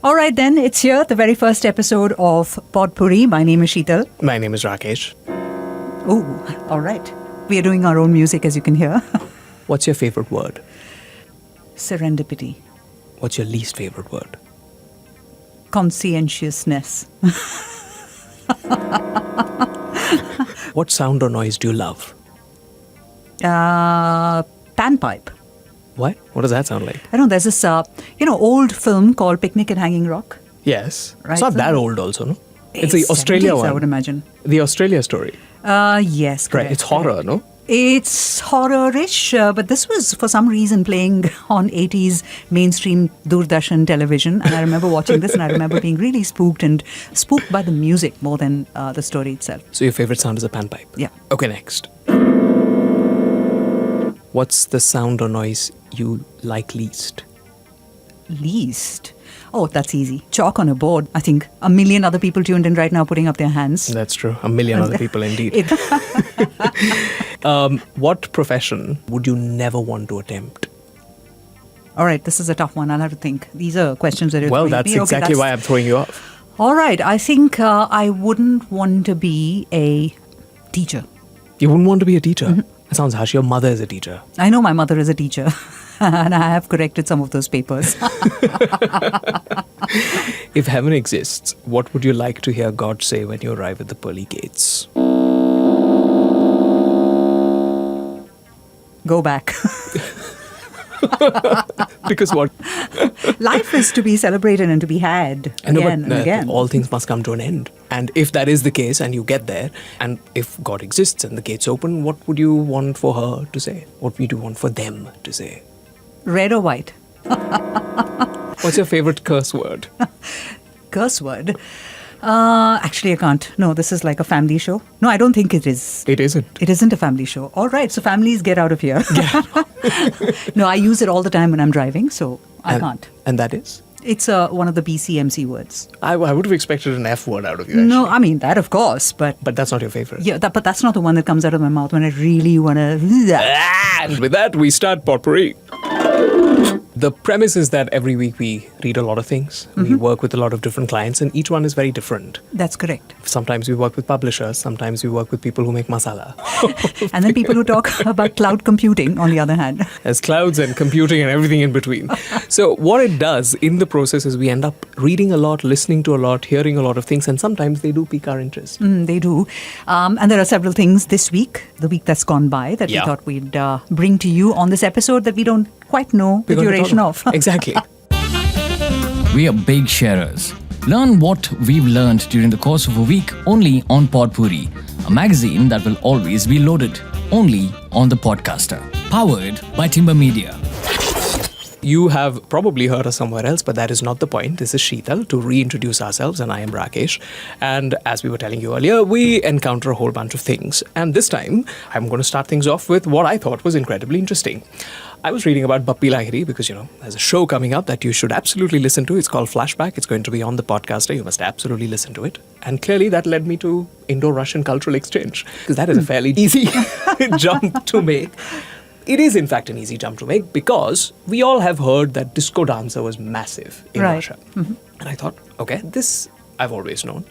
All right, then, it's here, the very first episode of Pod Pourri. My name is Seetal. My name is Rakesh. Oh, all right. We are doing our own music, as you can hear. What's your favorite word? Serendipity. What's your least favorite word? Conscientiousness. What sound or noise do you love? Panpipe. What? What does that sound like? I don't know, there's this, old film called Picnic at Hanging Rock. Yes. Right, It's not so- that old also, no? It's It's the Australia 70s, one. I would imagine. The Australia story. Yes, correct. Right. It's horror, no? It's horror-ish, but this was, for some reason, playing on 80s mainstream Doordarshan television. And I remember watching this and I remember being really spooked by the music more than the story itself. So your favorite sound is a panpipe? Yeah. Okay, next. What's the sound or noise you like least? Least? Oh, that's easy. Chalk on a board. I think a million other people tuned in right now putting up their hands. That's true. A million other people indeed. What profession would you never want to attempt? All right, this is a tough one. I'll have to think. These are questions that you're Well, throwing at that's me. Okay, exactly why I'm throwing you off. All right, I think I wouldn't want to be a teacher. You wouldn't want to be a teacher? That sounds harsh. Your mother is a teacher. I know my mother is a teacher and I have corrected some of those papers. If heaven exists, what would you like to hear God say when you arrive at the pearly gates? Go back. Because what? Life is to be celebrated and to be had again and again. All things must come to an end. And if that is the case and you get there, and if God exists and the gates open, what would you want for her to say? What would you want for them to say? Red or white? What's your favorite curse word? Curse word? Actually, I can't. No, this is like a family show. No, I don't think it is. It isn't. It isn't a family show. All right, so families get out of here. No, I use it all the time when I'm driving, so I can't. And that is? It's one of the BCMC words. I would have expected an F word out of you, No, actually. I mean, that of course, but But that's not your favorite. yeah, but that's not the one that comes out of my mouth when I really want to. And with that, we start Pod Pourri. The premise is that every week we read a lot of things. We work with a lot of different clients, and each one is very different. That's correct. Sometimes we work with publishers, sometimes we work with people who make masala. And then people who talk about cloud computing, on the other hand. There's clouds and computing and everything in between. So what it does in the process is we end up reading a lot, listening to a lot, hearing a lot of things, and sometimes they do pique our interest. They do. And there are several things this week, the week that's gone by, that we Yeah. thought we'd bring to you on this episode that we don't quite know the We're gonna duration talk- of. Exactly. We are big sharers. Learn what we've learned during the course of a week only on Pod Pourri, a magazine that will always be loaded, only on the Podcaster. Powered by Timber Media. You have probably heard us somewhere else, but that is not the point. This is Seetal to reintroduce ourselves, and I am Rakesh. And as we were telling you earlier, we encounter a whole bunch of things. And this time, I'm going to start things off with what I thought was incredibly interesting. I was reading about Bappi Lahiri because, there's a show coming up that you should absolutely listen to. It's called Flashback. It's going to be on the Podcaster. You must absolutely listen to it. And clearly that led me to Indo-Russian cultural exchange, because that is a fairly easy jump to make. It is, in fact, an easy jump to make because we all have heard that Disco Dancer was massive in Right. Russia. And I thought, okay, this I've always known.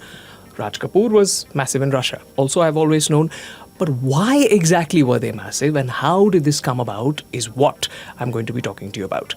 Raj Kapoor was massive in Russia. Also, I've always known. But why exactly were they massive and how did this come about is what I'm going to be talking to you about.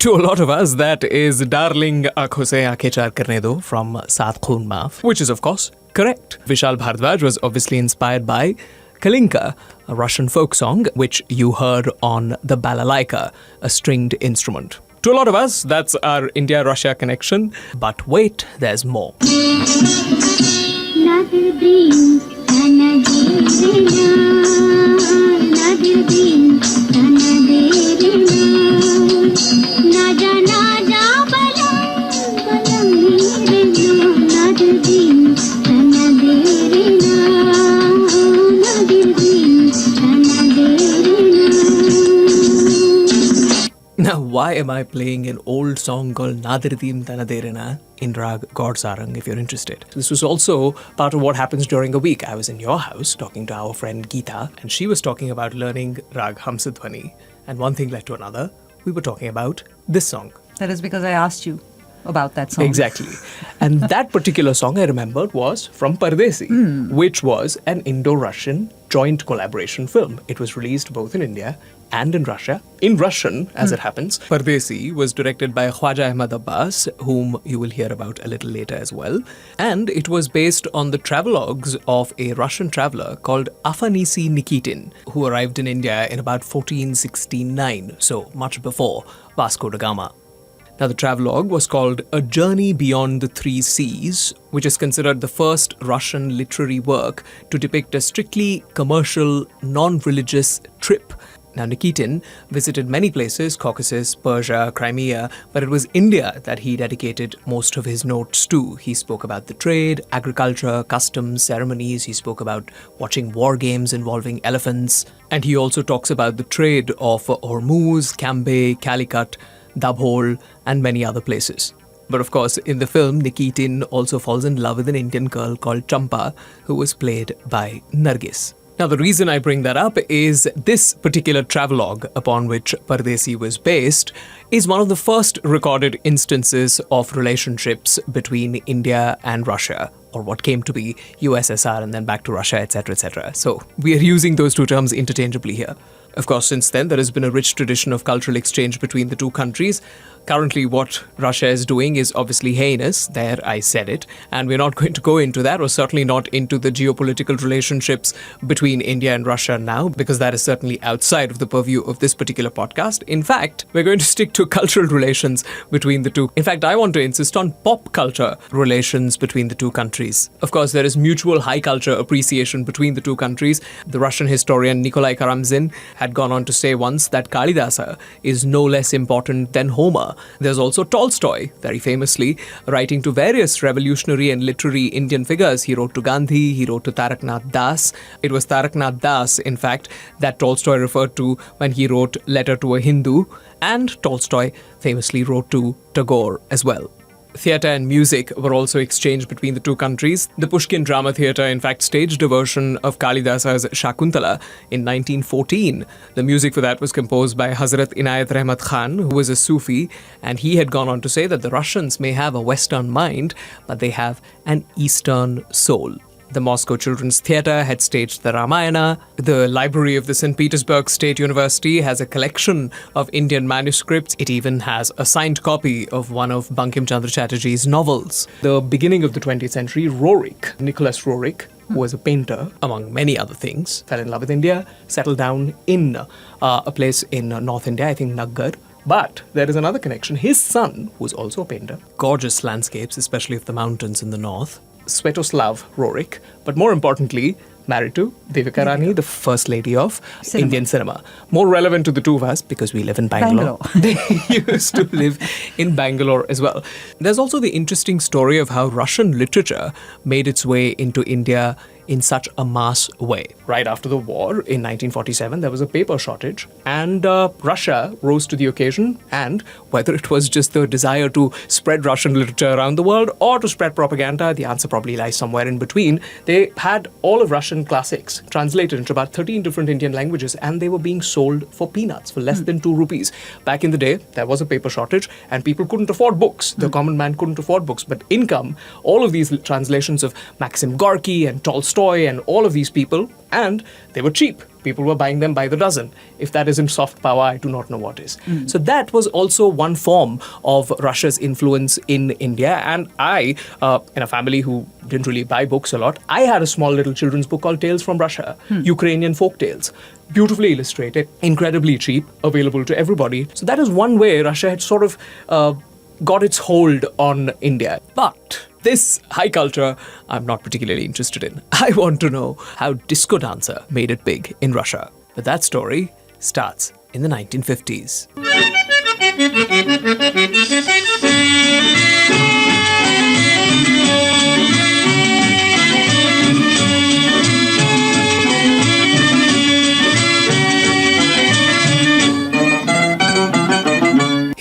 To a lot of us, that is Darling Aankhon Se Aankhein Char Karne Do from Saath Khoon Maaf, which is of course correct. Vishal Bhardwaj was obviously inspired by Kalinka, a Russian folk song, which you heard on the balalaika, a stringed instrument. To a lot of us, that's our India-Russia connection. But wait, there's more. why am I playing an old song called Nadirdim Tanaderina in Rag Godsarang if you're interested. This was also part of what happens during a week. I was in your house talking to our friend Geeta, and she was talking about learning Rag Hamsadhwani. And one thing led to another. We were talking about this song. That is because I asked you about that song. Exactly. And that particular song I remembered was from Pardesi, which was an Indo-Russian joint collaboration film. It was released both in India and in Russia. In Russian, as it happens. Pardesi was directed by Khwaja Ahmad Abbas, whom you will hear about a little later as well. And it was based on the travelogues of a Russian traveler called Afanisi Nikitin, who arrived in India in about 1469, so much before Vasco da Gama. Now, the travelogue was called A Journey Beyond the Three Seas, which is considered the first Russian literary work to depict a strictly commercial, non-religious trip. Now, Nikitin visited many places, Caucasus, Persia, Crimea, but it was India that he dedicated most of his notes to. He spoke about the trade, agriculture, customs, ceremonies. He spoke about watching war games involving elephants. And he also talks about the trade of Hormuz, Cambay, Calicut, Dabhol, and many other places. But of course, in the film, Nikitin also falls in love with an Indian girl called Champa, who was played by Nargis. Now, the reason I bring that up is this particular travelogue upon which Pardesi was based is one of the first recorded instances of relationships between India and Russia, or what came to be USSR and then back to Russia, etc., etc. So we are using those two terms interchangeably here. Of course, since then, there has been a rich tradition of cultural exchange between the two countries. Currently, what Russia is doing is obviously heinous. There, I said it. And we're not going to go into that, or certainly not into the geopolitical relationships between India and Russia now, because that is certainly outside of the purview of this particular podcast. In fact, we're going to stick to cultural relations between the two. In fact, I want to insist on pop culture relations between the two countries. Of course, there is mutual high culture appreciation between the two countries. The Russian historian Nikolai Karamzin had gone on to say once that Kalidasa is no less important than Homer. There's also Tolstoy, very famously, writing to various revolutionary and literary Indian figures. He wrote to Gandhi, he wrote to Taraknath Das. It was Taraknath Das, in fact, that Tolstoy referred to when he wrote Letter to a Hindu, and Tolstoy famously wrote to Tagore as well. Theatre and music were also exchanged between the two countries. The Pushkin Drama Theatre, in fact, staged a version of Kalidasa's Shakuntala in 1914. The music for that was composed by Hazrat Inayat Rahmat Khan, who was a Sufi, and he had gone on to say that the Russians may have a Western mind, but they have an Eastern soul. The Moscow Children's Theatre had staged the Ramayana. The library of the St. Petersburg State University has a collection of Indian manuscripts. It even has a signed copy of one of Bankim Chandra Chatterjee's novels. The beginning of the 20th century, Roerich, Nicholas Roerich, who was a painter, among many other things, fell in love with India, settled down in a place in North India, I think Naggar. But there is another connection. His son, who was also a painter, gorgeous landscapes, especially of the mountains in the north, Svetoslav Roerich, but more importantly, married to Devika Rani, the first lady of Indian cinema. More relevant to the two of us because we live in Bangalore. They used to live in Bangalore as well. There's also the interesting story of how Russian literature made its way into India in such a mass way. Right after the war, in 1947, there was a paper shortage, and Russia rose to the occasion, and whether it was just the desire to spread Russian literature around the world or to spread propaganda, the answer probably lies somewhere in between. They had all of Russian classics translated into about 13 different Indian languages, and they were being sold for peanuts, for less than 2 rupees. Back in the day, there was a paper shortage, and people couldn't afford books. The common man couldn't afford books, but in come all of these translations of Maxim Gorky and Tolstoy and all of these people, and they were cheap. People were buying them by the dozen. If that isn't soft power, I do not know what is. So that was also one form of Russia's influence in India. And I, in a family who didn't really buy books a lot, I had a small little children's book called Tales from Russia, Ukrainian folk tales. Beautifully illustrated, incredibly cheap, available to everybody. So that is one way Russia had sort of got its hold on India. But this high culture, I'm not particularly interested in. I want to know how Disco Dancer made it big in Russia. But that story starts in the 1950s.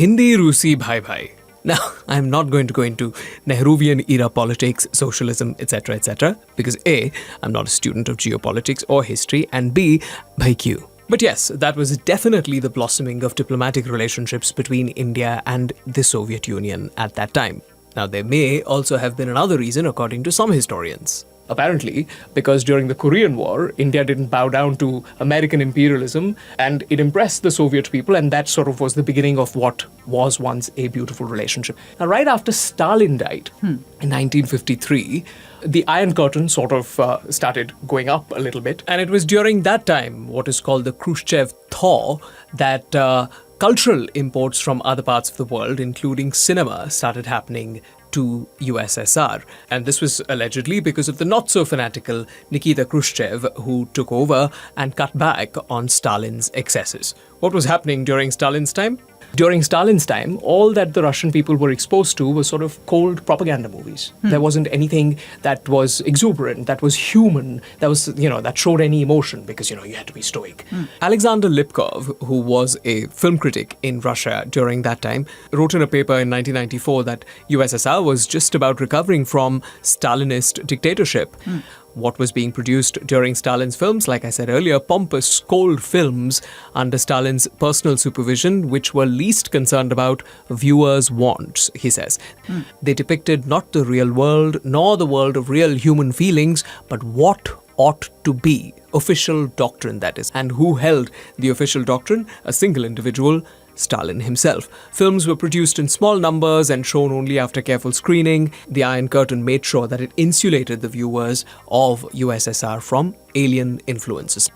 Hindi Rusi Bhai Bhai. Now, I'm not going to go into Nehruvian era politics, socialism, etc., etc., because A, I'm not a student of geopolitics or history, and B, bhai kyun? But yes, that was definitely the blossoming of diplomatic relationships between India and the Soviet Union at that time. Now, there may also have been another reason, according to some historians. Apparently, because during the Korean War, India didn't bow down to American imperialism and it impressed the Soviet people, and that sort of was the beginning of what was once a beautiful relationship. Now, right after Stalin died in 1953, the Iron Curtain sort of started going up a little bit, and it was during that time, what is called the Khrushchev thaw, that cultural imports from other parts of the world, including cinema, started happening to USSR. And this was allegedly because of the not-so-fanatical Nikita Khrushchev, who took over and cut back on Stalin's excesses. What was happening during Stalin's time? During Stalin's time, all that the Russian people were exposed to was sort of cold propaganda movies. There wasn't anything that was exuberant, that was human, that was, that showed any emotion because, you had to be stoic. Alexander Lipkov, who was a film critic in Russia during that time, wrote in a paper in 1994 that USSR was just about recovering from Stalinist dictatorship. What was being produced during Stalin's films, like I said earlier, pompous, cold films under Stalin's personal supervision, which were least concerned about viewers' wants, he says. They depicted not the real world, nor the world of real human feelings, but what ought to be. Official doctrine, that is. And who held the official doctrine? A single individual, Stalin himself. Films were produced in small numbers and shown only after careful screening. The Iron Curtain made sure that it insulated the viewers of USSR from alien influences.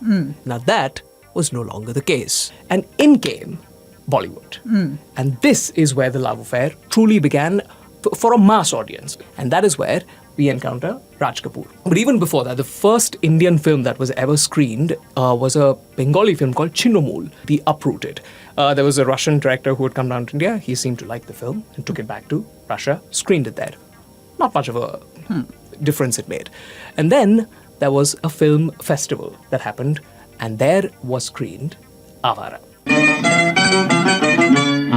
Now that was no longer the case. And in came Bollywood. And this is where the love affair truly began for a mass audience. And that is where we encounter Raj Kapoor. But even before that, the first Indian film that was ever screened was a Bengali film called Chinnamul, The Uprooted. There was a Russian director who had come down to India. He seemed to like the film and took it back to Russia, screened it there. Not much of a difference it made. And then there was a film festival that happened, and there was screened Awaara.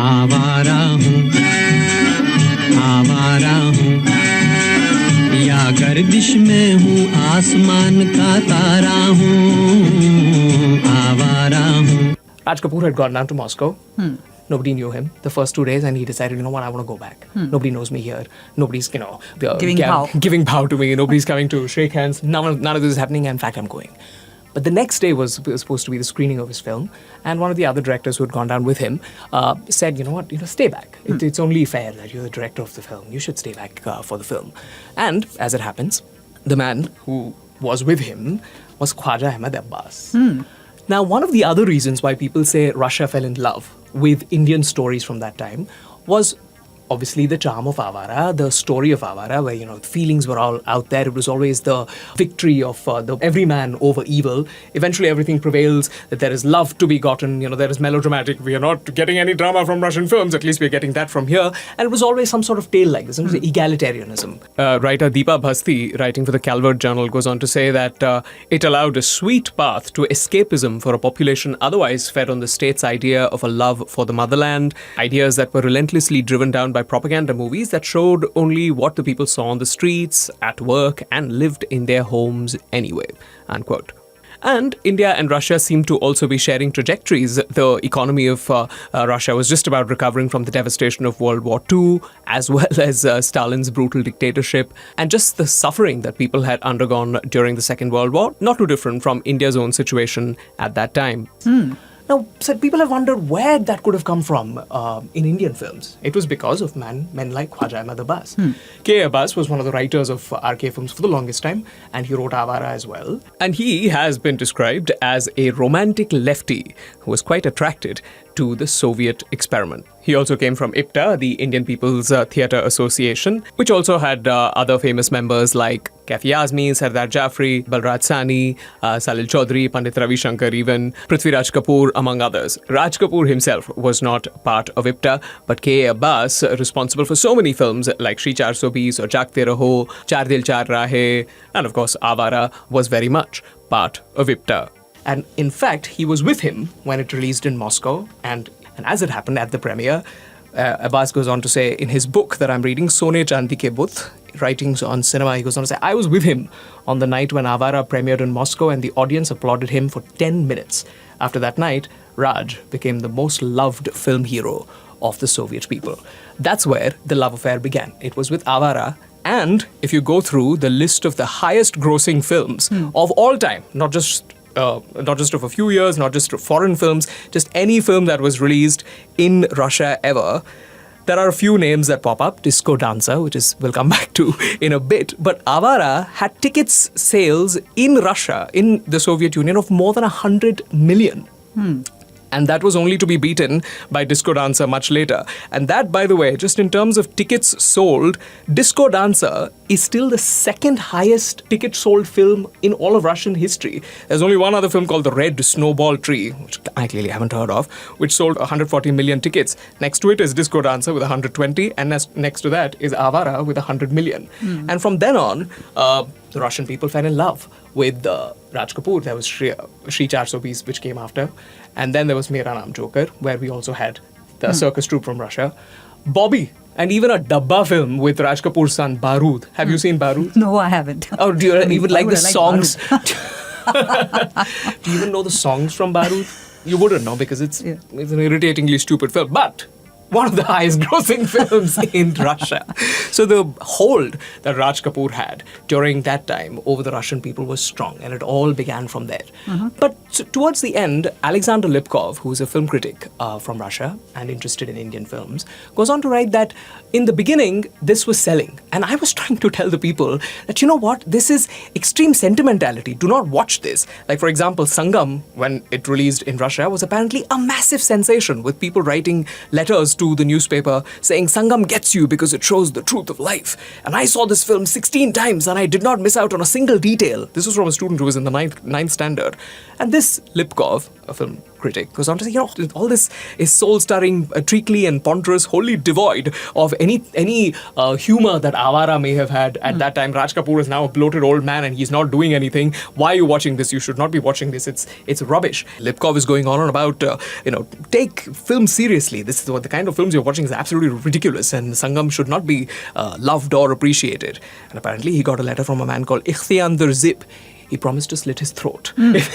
आवारा हूँ या गर्दिश में हूँ आसमान का तारा हूँ आवारा हूँ. Raj Kapoor had gone down to Moscow. Nobody knew him the first 2 days, and he decided, you know what, I want to go back. Nobody knows me here. Nobody's, giving bow to me. Nobody's coming to shake hands. None of this is happening. In fact, I'm going. But the next day was supposed to be the screening of his film, and one of the other directors who had gone down with him said, you know what, stay back. It's only fair that you're the director of the film. You should stay back for the film. And as it happens, the man who was with him was Khwaja Ahmad Abbas. Now, one of the other reasons why people say Russia fell in love with Indian stories from that time was obviously the charm of Awaara, the story of Awaara, where, the feelings were all out there. It was always the victory of the everyman over evil. Eventually everything prevails, that there is love to be gotten, there is melodramatic. We are not getting any drama from Russian films, at least we are getting that from here. And it was always some sort of tale like this. It was egalitarianism. Writer Deepa Bhasti, writing for the Calvert Journal, goes on to say that it allowed a sweet path to escapism for a population otherwise fed on the state's idea of a love for the motherland, ideas that were relentlessly driven down by propaganda movies that showed only what the people saw on the streets, at work, and lived in their homes anyway, unquote. And India and Russia seemed to also be sharing trajectories. The economy of Russia was just about recovering from the devastation of World War II, as well as Stalin's brutal dictatorship, and just the suffering that people had undergone during the Second World War, not too different from India's own situation at that time. Now, so people have wondered where that could have come from in Indian films. It was because of men like Khwaja Ahmad Abbas. K. Abbas was one of the writers of RK films for the longest time, and he wrote Awaara as well. And he has been described as a romantic lefty who was quite attracted to the Soviet experiment. He also came from IPTA, the Indian People's Theatre Association, which also had other famous members like Kafi Azmi, Sardar Jafri, Balraj Sani, Salil Chaudhary, Pandit Ravi Shankar even, Prithviraj Kapoor, among others. Raj Kapoor himself was not part of IPTA, but K. Abbas, responsible for so many films like Shri 420 or Jaagte Raho, Char Dil Char Rahe, and of course Awaara, was very much part of IPTA. And in fact, he was with him when it released in Moscow, and as it happened at the premiere, Abbas goes on to say in his book that I'm reading, Sone Chandi Ke Buth, Writings on Cinema, he goes on to say, I was with him on the night when Awaara premiered in Moscow and the audience applauded him for 10 minutes. After that night, Raj became the most loved film hero of the Soviet people. That's where the love affair began. It was with Awaara. And if you go through the list of the highest grossing films of all time, not just of a few years, not just foreign films, just any film that was released in Russia ever, there are a few names that pop up. Disco Dancer, which is we'll come back to in a bit. But Awaara had tickets sales in Russia, in the Soviet Union, of more than 100 million. And that was only to be beaten by Disco Dancer much later. And that, by the way, just in terms of tickets sold, Disco Dancer is still the second highest ticket sold film in all of Russian history. There's only one other film called The Red Snowball Tree, which I clearly haven't heard of, which sold 140 million tickets. Next to it is Disco Dancer with 120, and next to that is Awaara with 100 million. And from then on, the Russian people fell in love with Raj Kapoor. There was Shri 420, which came after. And then there was Mera Naam Joker, where we also had the circus troupe from Russia. Bobby, and even a Dabba film with Raj Kapoor's son, Barood. Have you seen Barood? No, I haven't. Oh, do you even like the songs? Barood. Do you even know the songs from Barood? You wouldn't know because it's an irritatingly stupid film. But one of the highest grossing films in Russia. So the hold that Raj Kapoor had during that time over the Russian people was strong, and it all began from there. But towards the end, Alexander Lipkov, who is a film critic from Russia and interested in Indian films, goes on to write that in the beginning, this was selling. And I was trying to tell the people that, you know what, this is extreme sentimentality. Do not watch this. Like, for example, Sangam, when it released in Russia, was apparently a massive sensation, with people writing letters to the newspaper saying Sangam gets you because it shows the truth of life. And I saw this film 16 times and I did not miss out on a single detail. This was from a student who was in the ninth standard. And this Lipkov, a film critic, goes on to say, all this is soul-stirring, treacly and ponderous, wholly devoid of any humor that Awaara may have had at that time. Raj Kapoor is now a bloated old man and he's not doing anything. Why are you watching this? You should not be watching this. It's rubbish. Lipkov is going on about, take film seriously. This is what the kind of films you're watching is absolutely ridiculous, and Sangam should not be loved or appreciated. And apparently he got a letter from a man called Ikhtiandar Zip. He promised to slit his throat if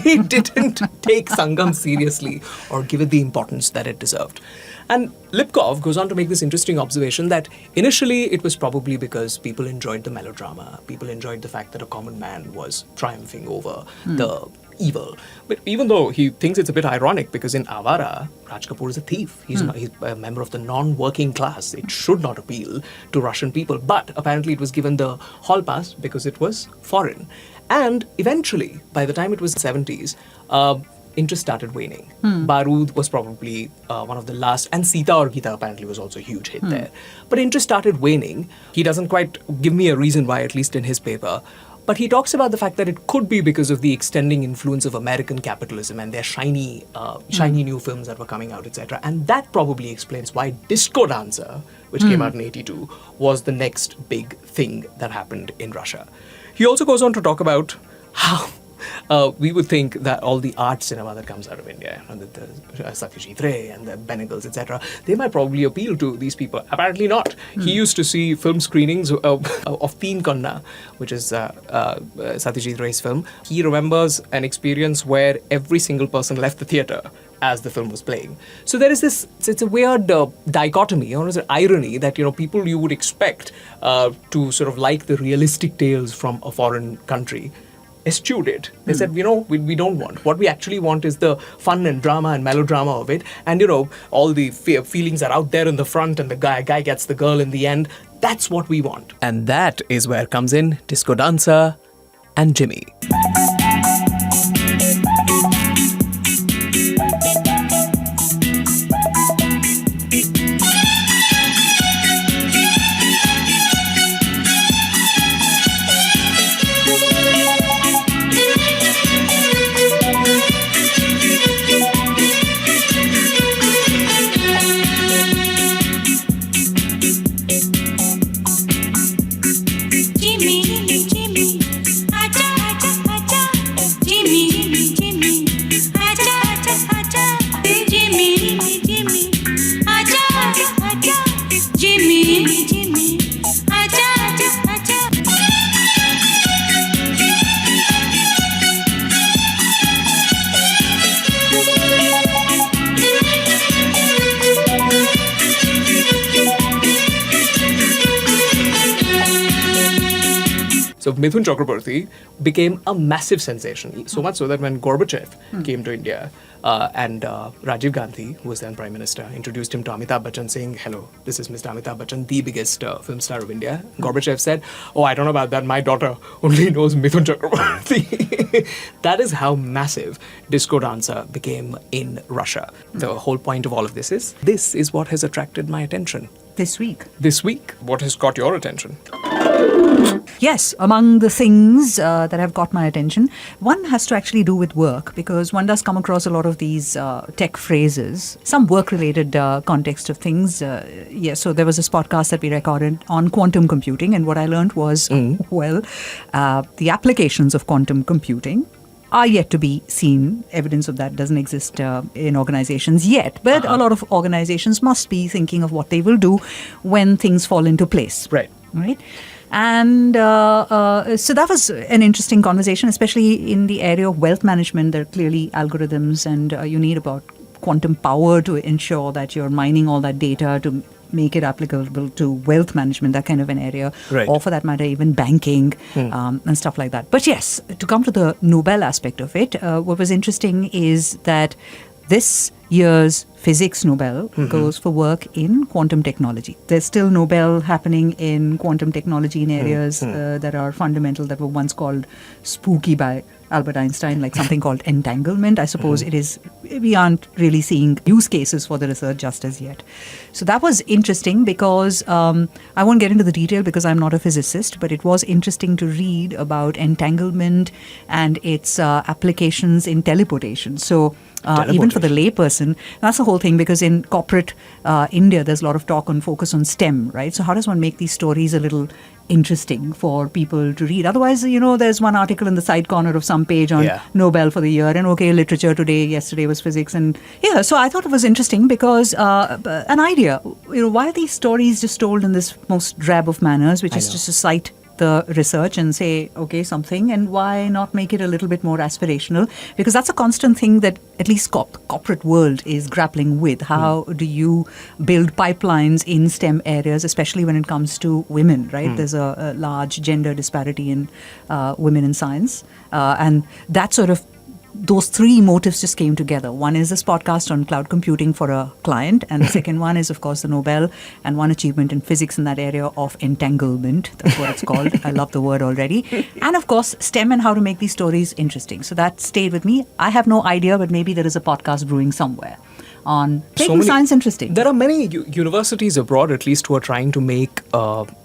he didn't take Sangam seriously or give it the importance that it deserved. And Lipkov goes on to make this interesting observation that initially it was probably because people enjoyed the melodrama. People enjoyed the fact that a common man was triumphing over the evil. But even though he thinks it's a bit ironic, because in Awaara, Raj Kapoor is a thief. He's a member of the non-working class. It should not appeal to Russian people. But apparently it was given the hall pass because it was foreign. And eventually, by the time it was the 70s, interest started waning. Barood was probably one of the last, and Sita or Gita apparently was also a huge hit there. But interest started waning. He doesn't quite give me a reason why, at least in his paper. But he talks about the fact that it could be because of the extending influence of American capitalism and their shiny new films that were coming out, etc. And that probably explains why Disco Dancer, which came out in 82, was the next big thing that happened in Russia. He also goes on to talk about how we would think that all the art cinema that comes out of India, the Satyajit Ray and the Benegals, etc., they might probably appeal to these people. Apparently not. He used to see film screenings of Teen Kanna, which is Satyajit Ray's film. He remembers an experience where every single person left the theatre as the film was playing. So there is this, it's a weird dichotomy, or is it irony, that, people you would expect to sort of like the realistic tales from a foreign country eschewed it. They said, we don't want. What we actually want is the fun and drama and melodrama of it. And, all the feelings are out there in the front and the guy gets the girl in the end. That's what we want. And that is where comes in Disco Dancer and Jimmy. Jimmy, Jimmy, acha, acha, acha. So Mithun Chakraborty became a massive sensation. So much so that when Gorbachev came to India and Rajiv Gandhi, who was then Prime Minister, introduced him to Amitabh Bachchan saying, hello, this is Mr. Amitabh Bachchan, the biggest film star of India. Gorbachev said, oh, I don't know about that. My daughter only knows Mithun Chakraborty. That is how massive Disco Dancer became in Russia. The whole point of all of this is what has attracted my attention. This week. This week, what has caught your attention? Yes, among the things that have got my attention, one has to actually do with work, because one does come across a lot of these tech phrases, some work-related context of things. So there was this podcast that we recorded on quantum computing, and what I learned was, the applications of quantum computing are yet to be seen. Evidence of that doesn't exist in organizations yet. But a lot of organizations must be thinking of what they will do when things fall into place. Right. And so that was an interesting conversation, especially in the area of wealth management. There are clearly algorithms, and you need about quantum power to ensure that you're mining all that data to make it applicable to wealth management, that kind of an area, or for that matter, even banking and stuff like that. But yes, to come to the Nobel aspect of it, what was interesting is that this year's physics Nobel goes for work in quantum technology. There's still Nobel happening in quantum technology in areas that are fundamental, that were once called spooky by Albert Einstein, like something called entanglement. I suppose it is, we aren't really seeing use cases for the research just as yet. So that was interesting because I won't get into the detail because I'm not a physicist, but it was interesting to read about entanglement and its applications in teleportation. So even for the layperson, that's the whole thing, because in corporate India, there's a lot of talk on focus on STEM, right? So how does one make these stories a little interesting for people to read? Otherwise, there's one article in the side corner of some page on Nobel for the year, and literature today, yesterday was physics, and so I thought it was interesting because an idea, why are these stories just told in this most drab of manners, which is just to cite the research and say, okay, something, and why not make it a little bit more aspirational? Because that's a constant thing that at least the corporate world is grappling with. How do you build pipelines in STEM areas, especially when it comes to women, right? There's a large gender disparity in women in science. And that sort of, those three motives just came together. One is this podcast on cloud computing for a client, and the second one is, of course, the Nobel, and one achievement in physics in that area of entanglement. That's what it's called. I love the word already. And, of course, STEM and how to make these stories interesting. So that stayed with me. I have no idea, but maybe there is a podcast brewing somewhere on making science interesting. There are many universities abroad, at least, who are trying to make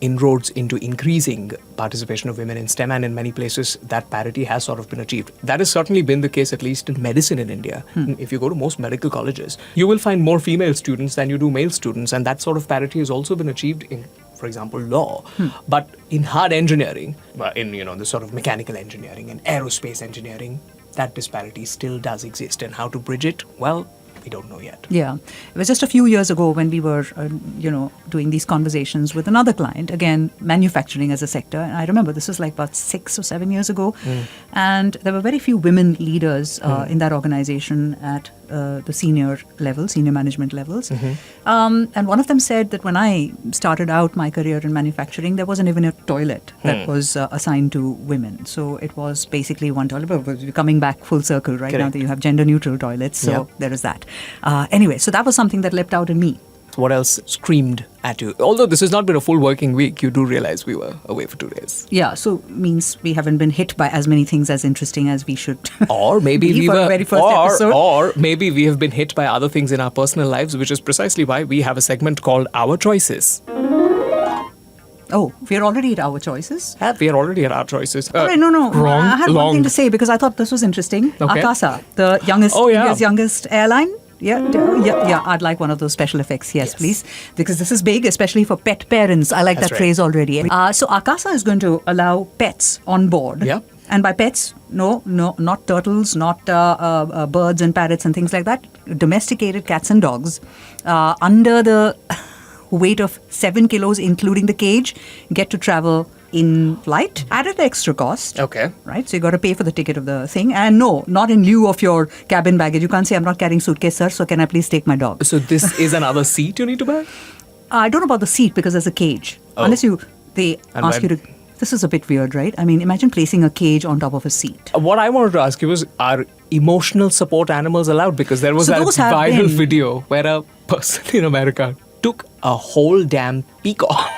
inroads into increasing participation of women in STEM, and in many places that parity has sort of been achieved. That has certainly been the case, at least in medicine in India. If you go to most medical colleges, you will find more female students than you do male students, and that sort of parity has also been achieved in, for example, law. But in hard engineering, in the sort of mechanical engineering and aerospace engineering, that disparity still does exist, and how to bridge it, well, we don't know yet. Yeah. It was just a few years ago when we were, doing these conversations with another client, again, manufacturing as a sector. And I remember this was like about 6 or 7 years ago. And there were very few women leaders in that organization at the senior management levels. And one of them said that when I started out my career in manufacturing, there wasn't even a toilet that was assigned to women. So it was basically one toilet, but we're coming back full circle right now that you have gender neutral toilets. So there is that. Anyway, so that was something that leapt out in me. What else screamed at you? Although this has not been a full working week, you do realize we were away for 2 days. Yeah, so means we haven't been hit by as many things as interesting as we should. Or maybe we for were, the very first episode. Or maybe we have been hit by other things in our personal lives, which is precisely why we have a segment called Our Choices. Oh, we are already at our choices? We are already at our choices. Right, no. Wrong. I had one thing to say because I thought this was interesting. Okay. Akasa, the India's youngest airline. Yeah. I'd like one of those special effects. Yes, please. Because this is big, especially for pet parents. I like that phrase already. So Akasa is going to allow pets on board. Yeah. And by pets, no, not turtles, not birds and parrots and things like that. Domesticated cats and dogs under the weight of 7 kilos, including the cage, get to travel in flight at an extra cost. Okay. Right? So you got to pay for the ticket of the thing. And no, not in lieu of your cabin baggage. You can't say, I'm not carrying suitcase, sir, so can I please take my dog? So this is another seat you need to buy? I don't know about the seat because there's a cage. Unless they ask you to This is a bit weird, right? I mean, imagine placing a cage on top of a seat. What I wanted to ask you was, are emotional support animals allowed? Because there was So that those have viral been. video where a person in America took a whole damn peacock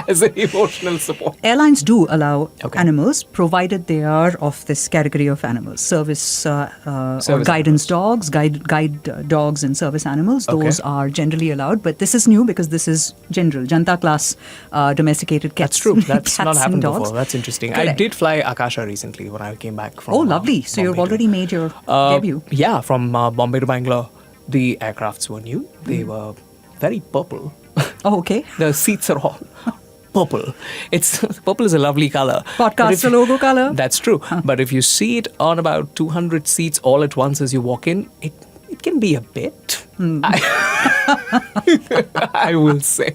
as an emotional support. Airlines do allow Okay. animals, provided they are of this category of animals, service or Service guidance dogs, guide dogs and service animals. Okay. Those are generally allowed, but this is new because this is general, Janta class domesticated cats. That's true. That's cats not and happened dogs. before. That's interesting. I Correct. did fly Akasha recently when I came back from Oh, lovely. So you've Bombay to- already made your debut. Yeah, from Bombay to Bangalore. The aircrafts were new. They were very purple. Oh, okay. The seats are all purple. It's purple is a lovely color. But Podcast if- the logo color. That's true. But if you see it on about 200 seats all at once as you walk in, it can be a bit. I will say.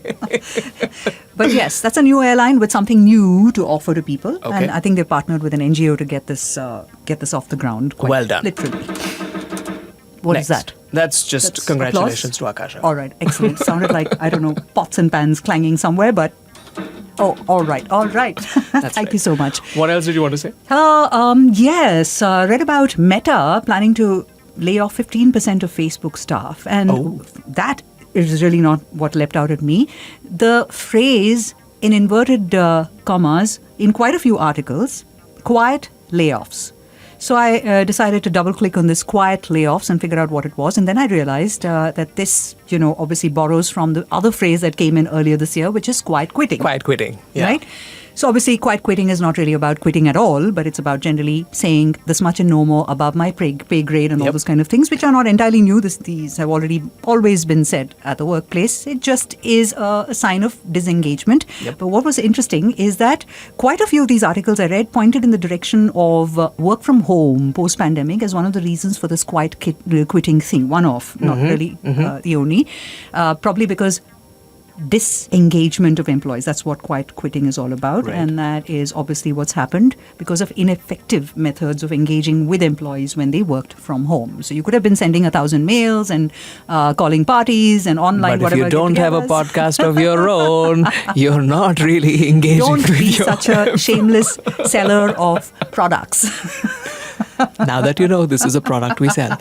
But yes, that's a new airline with something new to offer to people, Okay. and I think they partnered with an NGO to get this off the ground. Quite Well done. Literally. What is Next. that? That's just That's congratulations applause? to Akasha. All right, excellent. Sounded like, I don't know, pots and pans clanging somewhere, but all right. Thank right. you so much. What else did you want to say? Yes, read about Meta planning to lay off 15% of Facebook staff, and Oh. that is really not what leapt out at me. The phrase in inverted commas in quite a few articles, quiet layoffs. So I decided to double click on this quiet layoffs and figure out what it was. And then I realized that this, obviously borrows from the other phrase that came in earlier this year, which is quiet quitting. Quiet quitting. Yeah. Right? So obviously quiet quitting is not really about quitting at all, but it's about generally saying this much and no more above my pay grade and all Yep. those kind of things, which are not entirely new. These have always been said at the workplace. It just is a sign of disengagement. Yep. But what was interesting is that quite a few of these articles I read pointed in the direction of work from home post-pandemic as one of the reasons for this quiet quitting thing. One of, not really the only. Probably because disengagement of employees. That's what quiet quitting is all about. Right. And that is obviously what's happened because of ineffective methods of engaging with employees when they worked from home. So you could have been sending 1,000 mails and calling parties and online, But if whatever. you don't have a get-togethers. podcast of your own, you're not really engaging Don't with be your such a shameless seller of products. Now that you know this is a product we sell,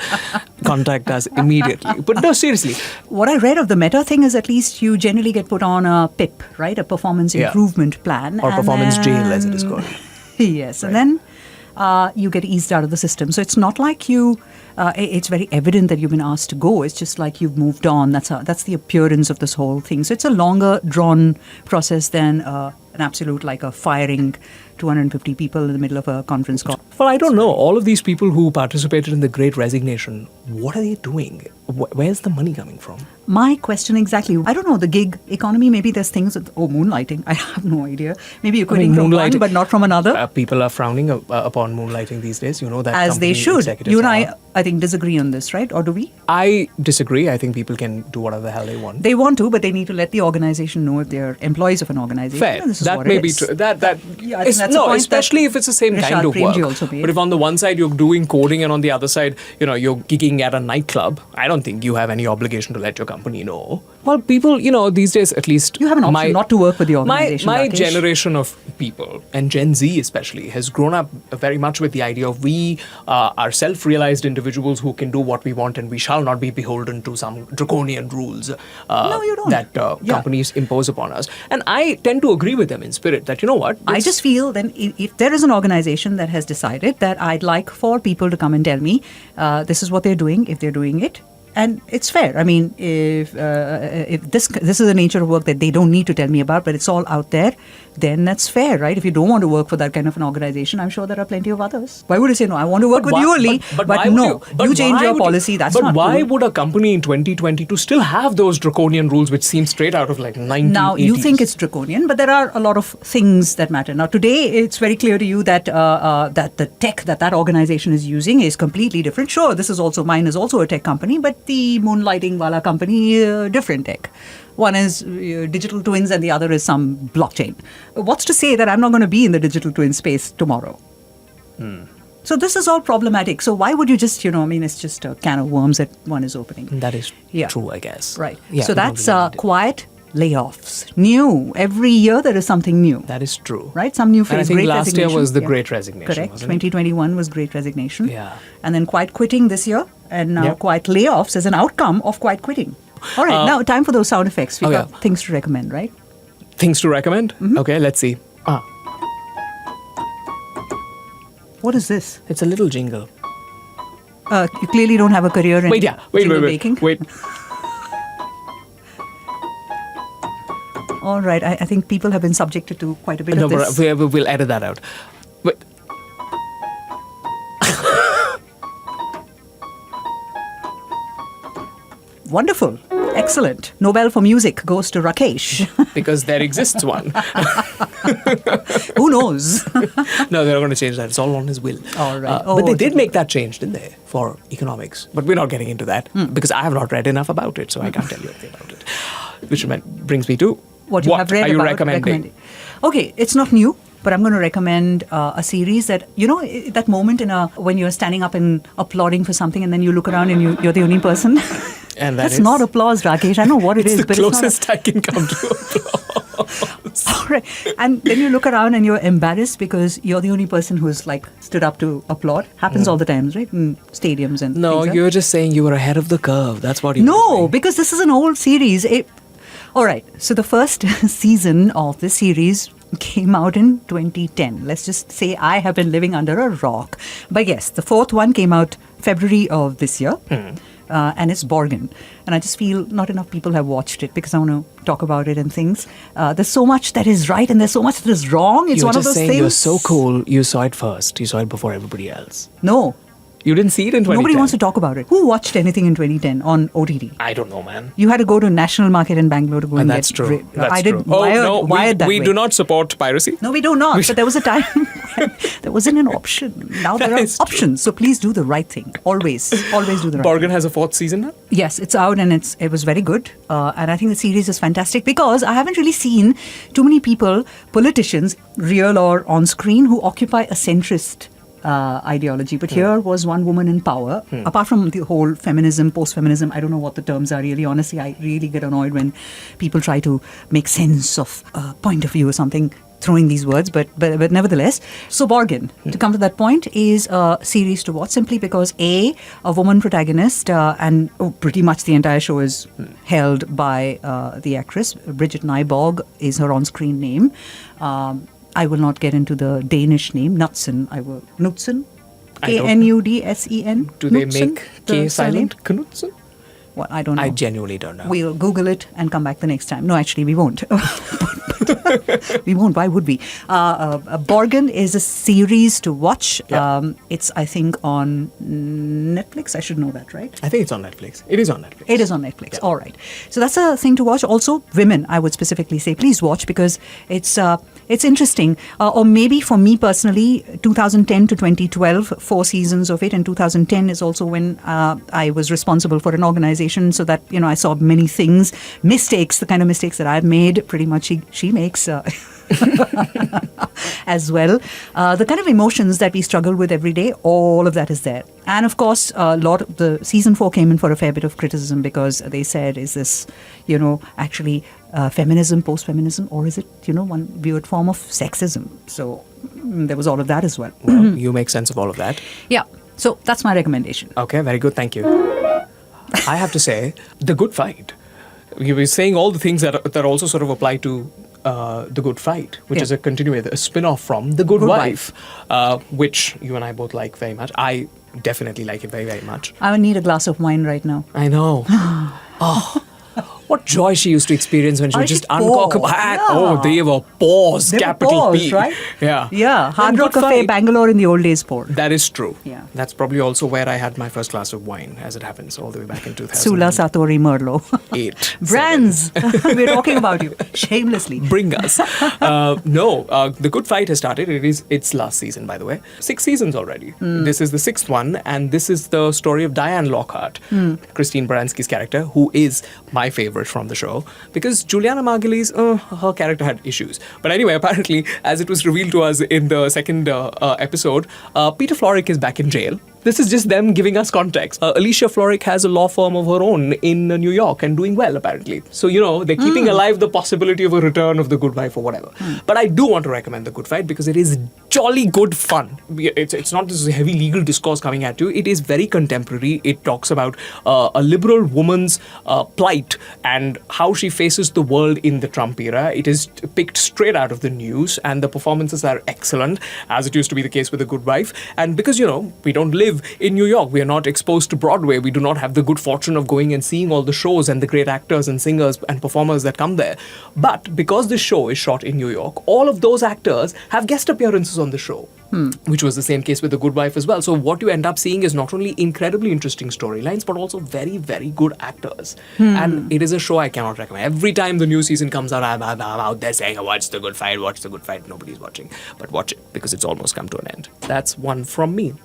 contact us immediately. But no, seriously. What I read of the Meta thing is at least you generally get put on a PIP, right? A performance Yeah. improvement plan. Or and performance jail, as it then- is called. Yes, and then you get eased out of the system. So it's not like it's very evident that you've been asked to go. It's just like you've moved on. That's the appearance of this whole thing. So it's a longer drawn process than an absolute like a firing 250 people in the middle of a conference call. Well, I don't know. All of these people who participated in the Great Resignation, what are they doing? Where's the money coming from? My question exactly. I don't know, the gig economy, maybe there's things that, moonlighting. I have no idea. Maybe you're quitting from one moonlighting- but not from another. People are frowning upon moonlighting these days. You know that As they company should. executives You and are. I think, disagree on this, right? Or do we? I disagree. I think people can do whatever the hell they want. They want to, but they need to let the organization know if they're employees of an organization. Fair. And this is That what may it be is. true. That Yeah, I think is- that's a no, point especially that if it's the same Rishad kind of Premji work. also made. But if on the one side you're doing coding and on the other side, you're gigging at a nightclub, I don't think you have any obligation to let your company know. Well, people, these days at least, You have an option not to work with the organization, My Rakesh. generation of people, and Gen Z especially, has grown up very much with the idea of we are self-realized individuals who can do what we want and we shall not be beholden to some draconian rules No, you don't. that Yeah. companies impose upon us. And I tend to agree with them in spirit that, you know what? I just feel then if there is an organization that has decided that I'd like for people to come and tell me this is what they're doing, if they're doing it, and it's fair. I mean, if this is the nature of work that they don't need to tell me about, but it's all out there, then that's fair, right? If you don't want to work for that kind of an organization, I'm sure there are plenty of others. Why would you say no? I want to work with you only, but why no, would you change why your would policy. That's but not why cool. would a company in 2022 still have those draconian rules which seem straight out of like 1980s? Now, you think it's draconian, but there are a lot of things that matter. Now, today, it's very clear to you that that the tech that organization is using is completely different. Sure, mine is also a tech company, but the moonlighting wala company, different tech. One is digital twins and the other is some blockchain. What's to say that I'm not going to be in the digital twin space tomorrow? So this is all problematic. So why would you just, it's just a can of worms that one is opening. That is Yeah. true, I guess. Right. Yeah, so we don't that's really need it. quiet layoffs. New. Every year there is something new. That is true. Right? Some new phrase. And I think Great last year Resignation. was the Yeah. Great Resignation, Correct. wasn't it? 2021 was Great Resignation. Yeah. And then Quiet Quitting this year. And now Yep. Quiet Layoffs as an outcome of Quiet Quitting. All right. Now time for those sound effects. We've Okay. got things to recommend, right? Things to recommend? Okay, let's see. What is this? It's a little jingle. You clearly don't have a career in Wait, jingle baking. Wait. All right. I think people have been subjected to quite a bit No, of but this. we'll edit that out. Wait. Wonderful. Excellent. Nobel for music goes to Rakesh. Because there exists one. Who knows? No, they're not going to change that. It's all on his will. All right. But they Oh, did make that change, didn't they, for economics? But we're not getting into that Hmm. because I have not read enough about it, so I can't tell you anything about it. Which brings me to What you have read are you about recommending? Okay, it's not new, but I'm going to recommend a series that, that moment when you're standing up and applauding for something and then you look around and you're the only person. And That's not applause, Rakesh. I know what it it's is, the but closest I can come to applause. it's not. All right. And then you look around and you're embarrassed because you're the only person who's like stood up to applaud. Happens all the times, right? In stadiums and No, things like you're just saying you were ahead of the curve. That's what you No, because this is an old series. All right. So the first season of this series came out in 2010. Let's just say I have been living under a rock. But yes, the fourth one came out February of this year. And it's Borgen. And I just feel not enough people have watched it because I want to talk about it and things. There's so much that is right and there's so much that is wrong. It's You're one of just those saying things. you're so cool. You saw it first. You saw it before everybody else. No. You didn't see it in 2010. Nobody wants to talk about it. Who watched anything in 2010 on OTT? I don't know, man. You had to go to National Market in Bangalore to go and That's get true. That's I true. did wired that we way. do not support piracy. No, we do not. But there was a time when there wasn't an option. Now there That are is true. options. So please do the right thing. Always do the right Borgen thing. has a fourth season now? Yes, it's out and it was very good. And I think the series is fantastic because I haven't really seen too many people, politicians, real or on screen, who occupy a centrist ideology. But here was one woman in power. Apart from the whole feminism, post-feminism, I don't know what the terms are really. Honestly, I really get annoyed when people try to make sense of a point of view or something, throwing these words. But nevertheless, so Borgen, to come to that point, is a series to watch simply because a woman protagonist and pretty much the entire show is held by the actress. Bridget Nyborg is her on-screen name. I will not get into the Danish name. Knudsen. Knudsen? I don't know. Knudsen? Do they Knudsen, make the K surname? silent? Knudsen? What? I don't know. I genuinely don't know. We'll Google it and come back the next time. No, actually, we won't. We won't. Why would we? Borgen is a series to watch. Yeah. It's, I think, on Netflix. I should know that, right? I think it's on Netflix. It is on Netflix. It is on Netflix. Yeah. All right. So that's a thing to watch. Also, women, I would specifically say, please watch because it's interesting. Or maybe for me personally, 2010 to 2012, 4 seasons of it. And 2010 is also when I was responsible for an organization, so that I saw many things, mistakes, the kind of mistakes that I've made. Pretty much she makes. As well. The kind of emotions that we struggle with every day, all of that is there. And of course, a lot of the season 4 came in for a fair bit of criticism because they said, is this, actually feminism, post-feminism, or is it, one weird form of sexism? So there was all of that as well. Well, you make sense of all of that. Yeah. So that's my recommendation. Okay, very good. Thank you. I have to say, The Good Fight. You were saying all the things that also sort of apply to The Good Fight, which Yeah. is a spin-off from The Good Good Wife, which you and I both like very much. I definitely like it very, very much. I would need a glass of wine right now. I know. What joy she used to experience when she would She just uncork pour. a hat. Yeah. Oh, they were pause, They were capital pause, P. right? Yeah. Yeah. Hard And Rock Good Cafe, Fight. Bangalore in the old days pour. That is true. Yeah. That's probably also where I had my first glass of wine, as it happens, all the way back in 2008. Sula, Satori, Merlot. Brands. We're talking about you. Shamelessly. Bring us. The Good Fight has started. It's last season, by the way. 6 seasons already. This is the 6th one, and this is the story of Diane Lockhart, Christine Baranski's character, who is my favorite from the show, because Juliana Margulies, her character had issues. But anyway, apparently, as it was revealed to us in the second episode, Peter Florrick is back in jail This is just them giving us context. Alicia Florrick has a law firm of her own in New York and doing well, apparently. So, they're keeping alive the possibility of a return of The Good Wife or whatever. But I do want to recommend The Good Fight because it is jolly good fun. It's not this heavy legal discourse coming at you. It is very contemporary. It talks about a liberal woman's plight and how she faces the world in the Trump era. It is picked straight out of the news, and the performances are excellent, as it used to be the case with The Good Wife. And because, we don't live in New York, we are not exposed to Broadway, we do not have the good fortune of going and seeing all the shows and the great actors and singers and performers that come there. But because this show is shot in New York, all of those actors have guest appearances on the show. Which was the same case with The Good Wife as well. So what you end up seeing is not only incredibly interesting storylines, but also very, very good actors. And it is a show I cannot recommend. Every time the new season comes out, I'm out there saying, watch The Good Fight, watch The Good Fight. Nobody's watching. But watch it, because it's almost come to an end. That's one from me.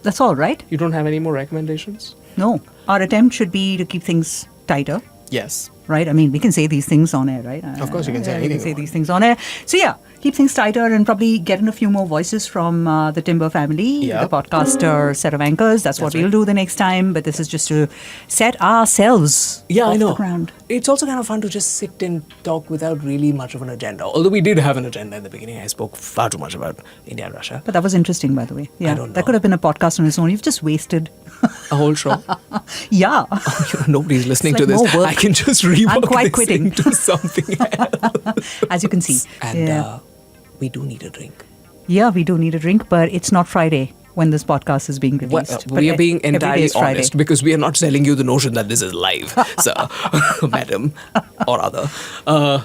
That's all, right? You don't have any more recommendations? No. Our attempt should be to keep things tighter. Yes. Right? I mean, we can say these things on air, right? Of course, you can say anything. We can say these things on air. So, yeah, keep things tighter and probably get in a few more voices from the Timber family, the podcaster set of anchors. That's what we'll do the next time. But this is just to set ourselves off the ground. It's also kind of fun to just sit and talk without really much of an agenda. Although we did have an agenda in the beginning. I spoke far too much about India and Russia. But that was interesting, by the way. Yeah, I don't know. That could have been a podcast on its own. You've just wasted a whole show. Yeah. Nobody's listening It's to like this. more work. I can just rework I'm quite this quitting. into something else. As you can see. And we do need a drink. Yeah, we do need a drink, but it's not Friday when this podcast is being released. Well, we are being every day entirely is Friday. honest because we are not selling you the notion that this is live, so madam or other.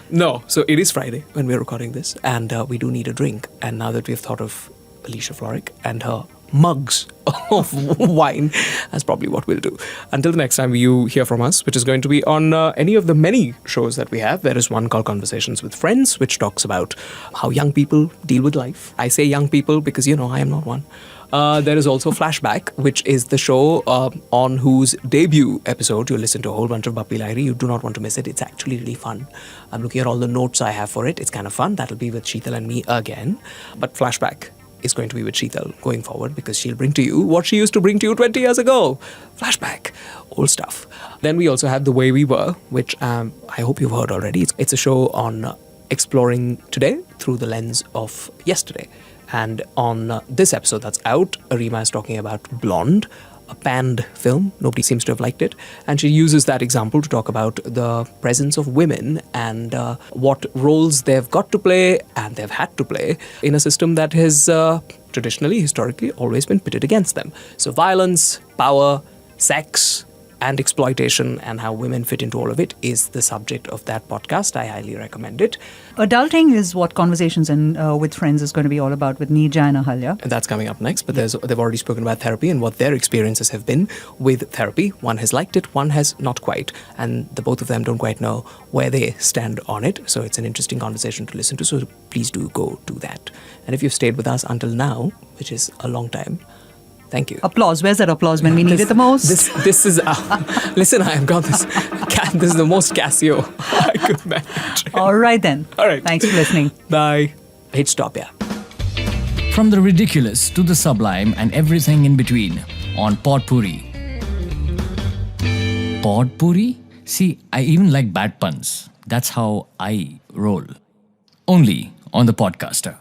No, so it is Friday when we're recording this, and we do need a drink. And now that we've thought of Alicia Florrick and her mugs of wine, that's probably what we'll do. Until the next time you hear from us, which is going to be on any of the many shows that we have. There is one called Conversations with Friends, which talks about how young people deal with life. I say young people because, I am not one. There is also Flashback, which is the show on whose debut episode you'll listen to a whole bunch of Bappi Lahiri. You do not want to miss it. It's actually really fun. I'm looking at all the notes I have for it. It's kind of fun. That'll be with Seetal and me again. But Flashback is going to be with Seetal going forward because she'll bring to you what she used to bring to you 20 years ago. Flashback. Old stuff. Then we also have The Way We Were, which I hope you've heard already. It's a show on exploring today through the lens of yesterday. And on this episode that's out, Arima is talking about Blonde, a panned film. Nobody seems to have liked it. And she uses that example to talk about the presence of women and what roles they've got to play and they've had to play in a system that has traditionally, historically, always been pitted against them. So violence, power, sex, and exploitation and how women fit into all of it is the subject of that podcast. I highly recommend it. Adulting is what Conversations with Friends is going to be all about with Neerja and Ahalya. And that's coming up next, but they've already spoken about therapy and what their experiences have been with therapy. One has liked it, one has not quite, and the both of them don't quite know where they stand on it. So it's an interesting conversation to listen to, so please do go do that. And if you've stayed with us until now, which is a long time, thank you. Applause. Where's that applause when we need it the most? This is... listen, I have got this. This is the most Casio I could manage. All right then. All right. Thanks for listening. Bye. Hit stop, yeah. From the ridiculous to the sublime and everything in between on Pod Pourri. Pod Pourri? See, I even like bad puns. That's how I roll. Only on the Podcaster.